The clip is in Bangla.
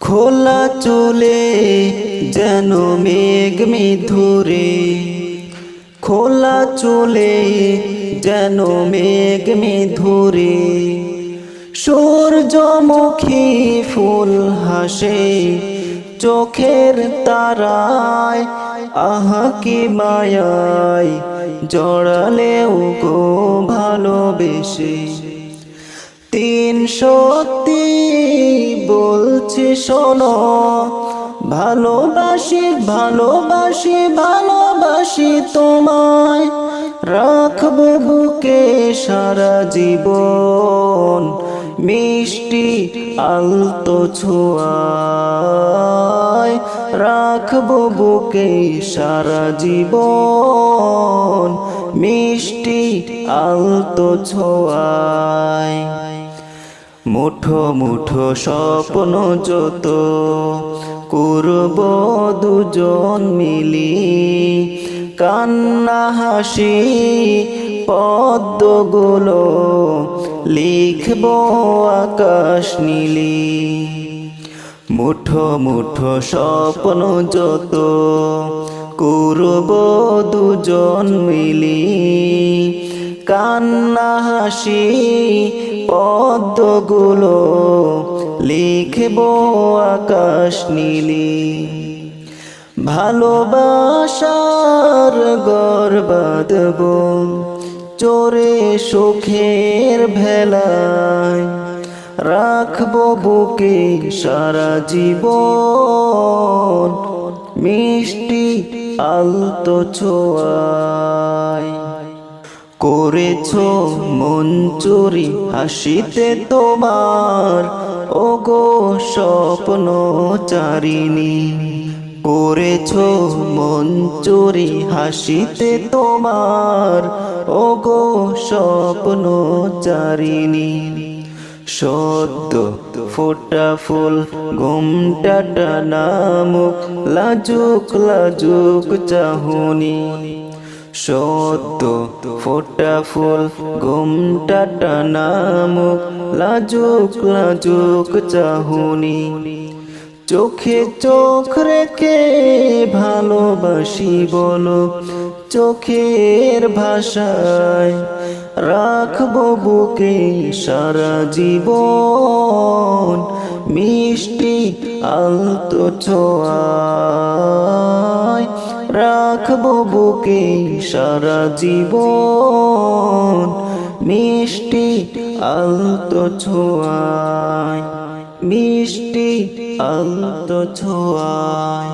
খোলা চুলে যেন মেঘ মিধুরে, খোলা চুলে যেন মেঘ মিধুরে। সূর্যমুখী ফুল হাসে চোখের তারায়, আহা কি মায়ায় জড়ালেও গো ভালোবেসে। তিন সত্যি বলছি শোনো, ভালোবাসি ভালোবাসি ভালোবাসি তোমায়। রাখবো বুকে সারা জীবন, মিষ্টি আলতো ছোঁয়ায়। রাখবো বুকে সারা জীবন, মিষ্টি আলতো ছোঁয়ায়। মুঠো মুঠো স্বপ্ন যত করব দুজন মিলি, কান্না হাসি পদ্মগুলো লিখব আকাশ নীলি। মুঠো মুঠো স্বপ্ন যত করব দুজন মিলি, কান্না হাসি পদ্মগুলো লিখব আকাশ নীলি। ভালোবাসার ঘর বাঁধব চোরে সুখের ভেলায়, রাখবো বুকে সারা জীবন, মিষ্টি আলতো ছোঁয়ায়। করেছো মন চুরি হাসিতে তোমার, ওগো স্বপ্ন চারিণী। করেছো মন চুরি হাসিতে তোমার, ওগো স্বপ্ন চারিণী। সদ্য ফোটা ফুল ঘুমটাটা নামুক লাজুক লাজুক চাহনি। সদ্য ফোটা ফুল ঘুমটাটা নামুক লাজুক লাজুক চাহনি। চোখে চোখ রেখে ভালোবাসি বলো চোখের ভাষায়, রাখবো বুকে সারা জীবন, মিষ্টি আলতো ছোঁয়ায়। রাখবো বুকে সারা জীবন, মিষ্টি আলতো ছোঁয়ায়, মিষ্টি আলতো ছোঁয়ায়।